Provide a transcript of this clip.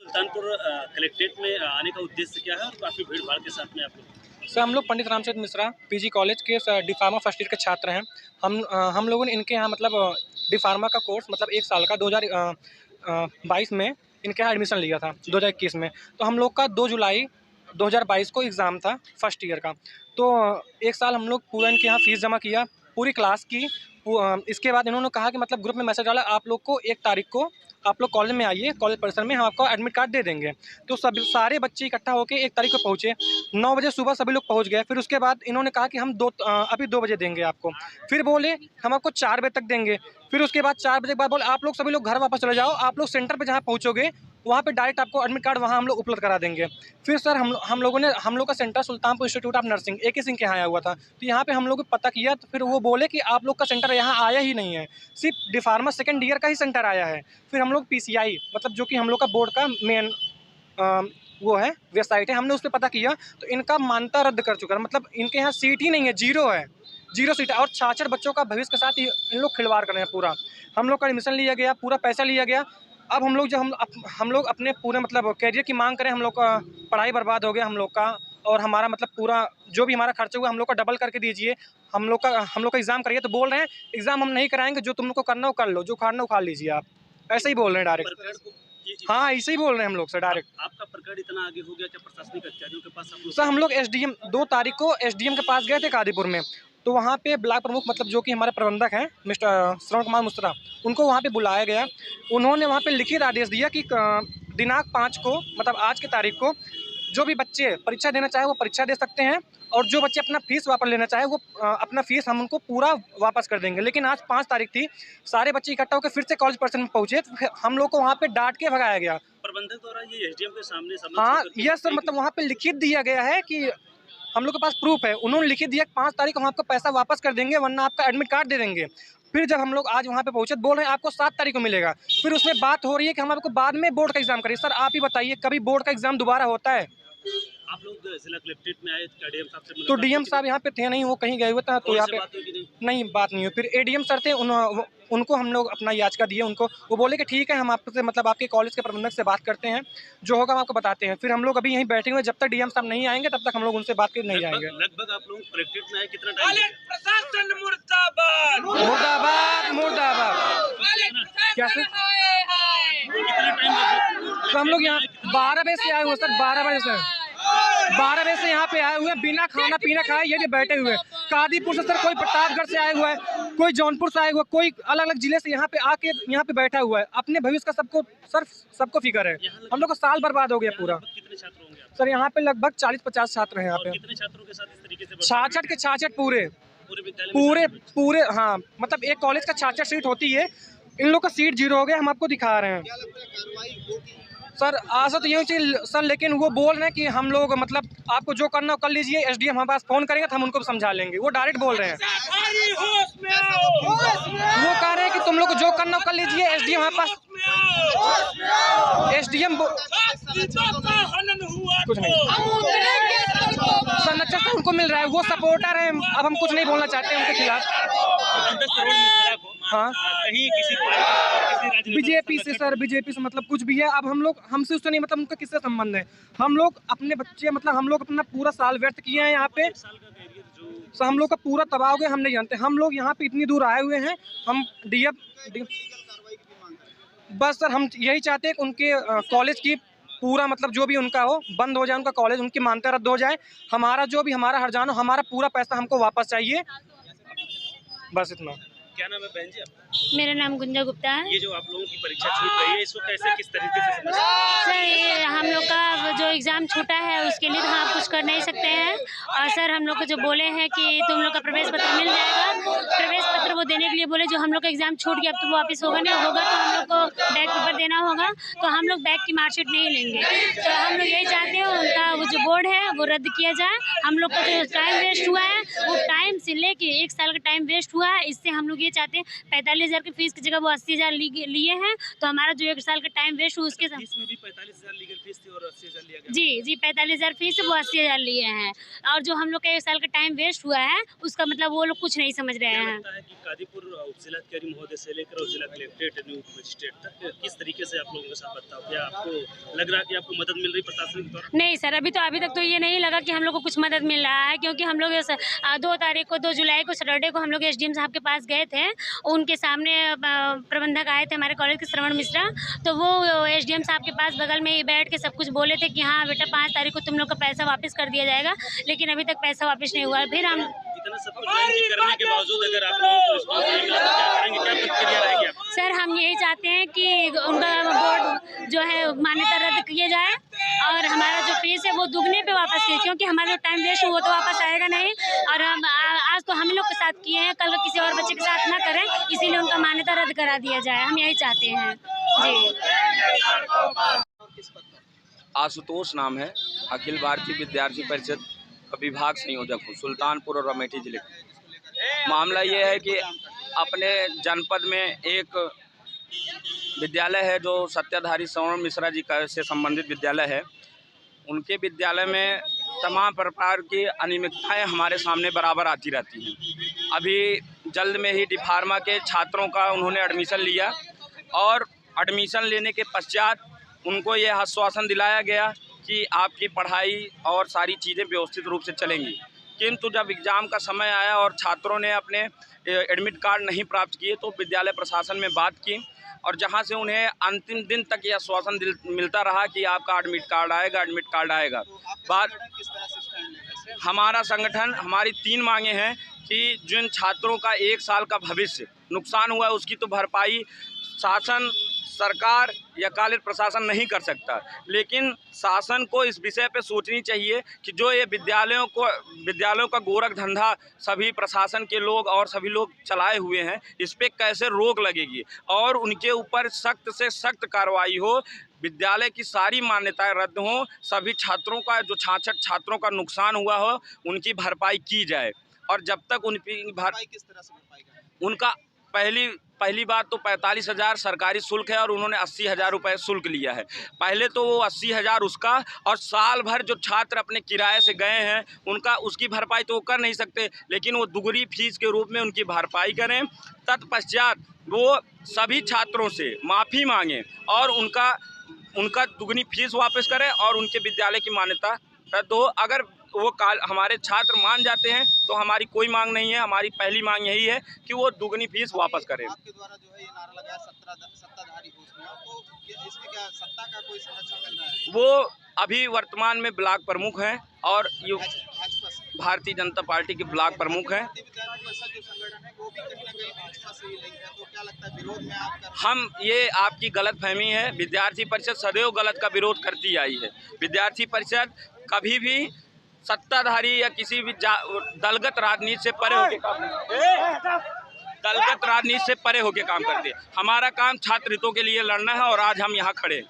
Sultanpur collectorate में आने का उद्देश्य क्या है और काफ़ी भीड़-भाड़ के साथ में आप लोग? सर हम लोग पंडित रामचंद्र मिश्रा पीजी कॉलेज के डी फार्मा फर्स्ट ईयर के छात्र हैं। हम लोगों ने इनके यहाँ मतलब डी फार्मा का कोर्स मतलब 1 साल का 2022 में इनके यहाँ एडमिशन लिया था 2021 में। तो हम लोग का 2 जुलाई 2022 को एग्ज़ाम था फर्स्ट ईयर का। तो 1 साल हम लोग पूरा इनके यहाँ फ़ीस जमा किया, पूरी क्लास की। इसके बाद इन्होंने कहा कि मतलब ग्रुप में मैसेज डाला, आप लोग को 1 तारीख को आप लोग कॉलेज में आइए, कॉलेज परिसर में हम आपको एडमिट कार्ड दे देंगे। तो सारे बच्चे इकट्ठा होकर 1 तारीख को पहुँचे। 9 बजे सुबह सभी लोग पहुँच गए। फिर उसके बाद इन्होंने कहा कि हम अभी 2 बजे देंगे आपको। फिर बोले हम आपको 4 बजे तक देंगे। फिर उसके बाद 4 बजे के बाद बोले आप लोग सभी लोग घर वापस चले जाओ, आप लोग सेंटर पे जहाँ पहुँचोगे वहाँ पे डायरेक्ट आपको एडमिट कार्ड वहाँ हम लोग उपलब्ध करा देंगे। फिर सर हम लोग का centre Sultanpur institute of nursing AK Singh के यहाँ आया हुआ था। तो यहाँ पे हम लोग पता किया तो फिर वो बोले कि आप लोग का सेंटर यहाँ आया ही नहीं है, सिर्फ डी फार्मा सेकेंड ईयर का ही सेंटर आया है। फिर हम लोग PCI मतलब जो कि हम लोग का बोर्ड का मेन वो है वेबसाइट है, हमने उस पर पता किया तो इनका मान्यता रद्द कर चुका है। मतलब इनके यहाँ सीट ही नहीं है, जीरो है, जीरो सीट है। और 66 बच्चों का भविष्य के साथ इन लोग खिलवाड़ कर रहे हैं पूरा। हम लोग का एडमिशन लिया गया, पूरा पैसा लिया गया। अब हम लोग हम लोग अपने पूरे मतलब कैरियर की मांग करें, हम लोग का पढ़ाई बर्बाद हो गया हम लोग का। और हमारा मतलब पूरा जो भी हमारा खर्चा हुआ हम लोग का डबल करके दीजिए। हम लोग का एग्ज़ाम करिए तो बोल रहे हैं एग्ज़ाम हम नहीं कराएंगे, जो तुम लोग को करना हो कर लो, जो उखाड़ना उखाड़ लीजिए आप। ऐसे ही बोल रहे हैं डायरेक्ट। हाँ, ऐसे ही बोल रहे हैं हम लोग सर डायरेक्ट। आपका प्रकरण इतना आगे हो गया कि प्रशासनिक अधिकारियों के पास आप लोग? सर हम लोग SDM 2 तारीख को SDM के पास गए थे कादीपुर में। तो वहाँ पे ब्लॉक प्रमुख मतलब जो कि हमारे प्रबंधक हैं मिस्टर श्रवण कुमार मिश्रा, उनको वहाँ पे बुलाया गया। उन्होंने वहाँ पे लिखित आदेश दिया कि दिनांक 5 को मतलब आज की तारीख को जो भी बच्चे परीक्षा देना चाहे वो परीक्षा दे सकते हैं, और जो बच्चे अपना फ़ीस वापस लेना चाहे वो अपना फ़ीस हम उनको पूरा वापस कर देंगे। लेकिन आज 5 तारीख थी, सारे बच्चे इकट्ठा होकर फिर से कॉलेज परिसर में पहुँचे, तो फिर हम लोग को वहाँ पे डाँट के भगाया गया। प्रबंधक द्वारा ये SDM के सामने हाँ, यस सर, मतलब वहाँ पे लिखित दिया गया है कि हम लोग के पास प्रूफ है। उन्होंने लिखित दिया 5 तारीख को हम आपको पैसा वापस कर देंगे, वरना आपका एडमिट कार्ड दे देंगे। फिर जब हम लोग आज वहाँ पे पहुँचे तो बोल रहे हैं आपको 7 तारीख को मिलेगा। फिर उसमें बात हो रही है कि हम आपको बाद में बोर्ड का एग्ज़ाम करिए। सर आप ही बताइए, कभी बोर्ड का एग्ज़ाम दोबारा होता है? आप लोग जिला कलेक्ट्रेट में आए तो DM साहब से तो DM साहब यहाँ पे थे नहीं, वो कहीं गए हुए थे। तो यहाँ पे बात हुई कि नहीं? नहीं, बात नहीं हुई। फिर ADM सर थे, उनको हम लोग अपना याचिका दिए उनको। वो बोले कि ठीक है, हम आपसे मतलब आपके कॉलेज के प्रबंधक से बात करते हैं, जो होगा हम आपको बताते हैं। फिर हम लोग अभी यहीं बैठे हुए, जब तक DM साहब नहीं आएंगे तब तक हम लोग उनसे बात करके नहीं जाएंगे। लगभग आप लोग कलेक्ट्रेट में आए कितना टाइम? प्रशासन मुर्दाबाद मुर्दाबाद मुर्दाबाद। क्या सर? कितना टाइम? तो हम लोग यहाँ 12 बजे से आए हुए सर, 12 बजे से यहाँ पे आए हुए हैं, बिना खाना पीना खाए ये भी बैठे हुए हैं। कादीपुर से सर कोई प्रतापगढ़ से आया हुआ है, कोई जौनपुर से आया हुआ है, कोई अलग अलग जिले से यहाँ पे आके यहाँ पे बैठा हुआ है। अपने भविष्य का सबको फिक्र है। हम लोग का साल बर्बाद हो गया पूरा। कितने छात्र होंगे आप? सर यहाँ पे लगभग 40-50 छात्र हैं यहाँ पे। कितने छात्रों के साथ इस तरीके से 66 के 66 पूरे विद्यालय में? पूरे हाँ, मतलब एक कॉलेज का 66 सीट होती है, इन लोग का सीट 0 हो गया। हम आपको दिखा रहे हैं सर। आशा तो यही चाहिए सर, लेकिन वो बोल रहे हैं कि हम लोग मतलब आपको जो करना हो कर लीजिए, SDM हमारे पास फ़ोन करेंगे तो हम उनको समझा लेंगे। वो डायरेक्ट बोल रहे हैं, वो कह रहे हैं कि तुम लोग को जो करना हो कर लीजिए, SDM हमारे पास SDM कुछ नहीं संरक्षक से उनको मिल रहा है, वो सपोर्टर है। अब हम कुछ नहीं बोलना चाहते हैं उनके खिलाफ। हाँ, कहीं किसी बीजेपी से सर, बीजेपी से मतलब कुछ भी है। अब हम लोग हमसे उससे नहीं, मतलब उनका किससे संबंध है? हम लोग अपने बच्चे मतलब हम लोग अपना पूरा साल व्यर्थ किए हैं यहाँ पे। सर हम लोग का पूरा तबाह हो गया, हम नहीं जानते। हम लोग यहाँ पे इतनी दूर आए हुए हैं, हम बस सर हम यही चाहते हैं कि उनके कॉलेज की पूरा मतलब जो भी उनका हो बंद हो जाए, उनका कॉलेज, उनकी मान्यता रद्द हो जाए। हमारा जो भी हमारा हर्जाना हो, हमारा पूरा पैसा हमको वापस चाहिए। बस इतना। क्या नाम है बहन जी आपका? मेरा नाम गुंजा गुप्ता है। ये जो आप लोगों की परीक्षा छूट रही है, इसको कैसे किस तरीके से समझते हैं? सर ये हम लोग का जो एग्ज़ाम छूटा है उसके लिए तो हम कुछ कर नहीं सकते हैं। और सर हम लोग को जो बोले हैं कि तुम लोग का प्रवेश पत्र मिल जाएगा, प्रवेश पत्र वो देने के लिए बोले। जो हम लोग का एग्ज़ाम छूट गया अब तो वापस होगा नहीं, होगा तो हम लोग को बैक पेपर देना होगा, तो हम लोग बैक की मार्कशीट नहीं लेंगे। तो हम लोग यही चाहते हैं उनका वो जो बोर्ड है वो रद्द किया जाए। हम लोग का जो टाइम वेस्ट हुआ है वो टाइम से लेके 1 साल का टाइम वेस्ट हुआ है। इससे हम लोग ये चाहते हैं 45,000 की फीस की जगह वो 80,000 लिए हैं, तो हमारा जो 1 साल का टाइम वेस्ट हुआ उसके साथ इसमें भी 45,000 लीगल फीस थी और 80,000 लिया गया। जी 45,000 फीस है, वो 80,000 लिए हैं। और जो हम लोग का 1 साल का टाइम वेस्ट हुआ है उसका मतलब वो लोग कुछ नहीं समझ रहे हैं। लगता है कि कादीपुर उपजिलाधिकारी महोदय से लेकर और जिला कलेक्ट्रेट मजिस्ट्रेट तक किस तरीके तरीके से आप लोगों के साथ बर्ताव किया? आपको लग रहा है कि आपको मदद मिल रही प्रशासन के द्वारा? नहीं सर, अभी तक तो ये नहीं लगा कि हम लोग को कुछ मदद मिल रहा है, क्योंकि हम लोग 2 जुलाई को सैटरडे को हम लोग एसडीएम साहब के पास गए थे। उनके सामने प्रबंधक आए थे हमारे कॉलेज के, श्रवण मिश्रा, तो वो एसडीएम साहब के पास बगल में ही बैठ के सब कुछ बोले थे कि हाँ बेटा 5 तारीख को तुम लोग का पैसा वापस कर दिया जाएगा, लेकिन अभी तक पैसा वापस नहीं हुआ। फिर हम इतना सब कुछ करने के बावजूद अगर आप लोगों को रिस्पॉन्स नहीं मिला तो क्या करेंगे, क्या प्रतिक्रिया रहेगी आपकी? सर हम यही चाहते हैं कि उनका बोर्ड जो है मान्यता रद्द किया जाए और हमारा जो फीस है वो दुगने पे वापस किए, क्योंकि हमारा जो टाइम वेस्ट हुआ तो वापस आएगा नहीं। और हम आज तो हम लोग के साथ किए हैं, कल किसी और बच्चे के साथ ना करें, इसीलिए उनका मान्यता रद्द करा दिया जाए, हम यही चाहते हैं जी। आशुतोष नाम है, अखिल भारतीय विद्यार्थी परिषद विभाग संयोजक हूँ, सुल्तानपुर और अमेठी जिले का। मामला ये है कि अपने जनपद में एक विद्यालय है जो सत्ताधारी श्रवण मिश्रा जी का से संबंधित विद्यालय है। उनके विद्यालय में तमाम प्रकार की अनियमितताएं हमारे सामने बराबर आती रहती हैं। अभी जल्द में ही डिफार्मा के छात्रों का उन्होंने एडमिशन लिया और एडमिशन लेने के पश्चात उनको ये आश्वासन दिलाया गया कि आपकी पढ़ाई और सारी चीज़ें व्यवस्थित रूप से चलेंगी, किंतु जब एग्ज़ाम का समय आया और छात्रों ने अपने एडमिट कार्ड नहीं प्राप्त किए तो विद्यालय प्रशासन में बात की और जहां से उन्हें अंतिम दिन तक ये आश्वासन मिलता रहा कि आपका एडमिट कार्ड आएगा। बात हमारा संगठन, हमारी 3 मांगे हैं कि जिन छात्रों का 1 साल का भविष्य नुकसान हुआ है उसकी तो भरपाई शासन, सरकार या कॉलेज प्रशासन नहीं कर सकता, लेकिन शासन को इस विषय पे सोचनी चाहिए कि जो ये विद्यालयों का गोरख धंधा सभी प्रशासन के लोग और सभी लोग चलाए हुए हैं, इस पे कैसे रोक लगेगी और उनके ऊपर सख्त से सख्त कार्रवाई हो, विद्यालय की सारी मान्यताएं रद्द हों, सभी छात्रों का जो 66 छात्रों का नुकसान हुआ हो उनकी भरपाई की जाए। और जब तक उनकी भरपाई किस तरह से भरपाई उनका पहली बात तो 45,000 सरकारी शुल्क है और उन्होंने 80,000 रुपये शुल्क लिया है। पहले तो वो 80,000 उसका और साल भर जो छात्र अपने किराए से गए हैं उनका उसकी भरपाई तो वो कर नहीं सकते, लेकिन वो दुगनी फीस के रूप में उनकी भरपाई करें। तत्पश्चात वो सभी छात्रों से माफ़ी मांगें और उनका दुगनी फीस वापस करें और उनके विद्यालय की मान्यता रद्द हो। अगर वो हमारे छात्र मान जाते हैं तो हमारी कोई मांग नहीं है, हमारी पहली मांग यही है कि वो दुगनी फीस वापस करें। आपके द्वारा जो है ये नारा लगाया सत्ताधारी हो उसमें, तो इसमें क्या सत्ता का कोई संरक्षण मिल रहा है? वो अभी वर्तमान में ब्लॉक प्रमुख हैं और भारतीय जनता पार्टी के ब्लॉक प्रमुख हैं। हम ये आपकी गलत फहमी है, विद्यार्थी परिषद सदैव गलत का विरोध करती आई है। विद्यार्थी परिषद कभी भी सत्ताधारी या किसी भी दलगत राजनीति से परे होकर काम करते हैं। हमारा काम छात्र हितों के लिए लड़ना है और आज हम यहाँ खड़े हैं।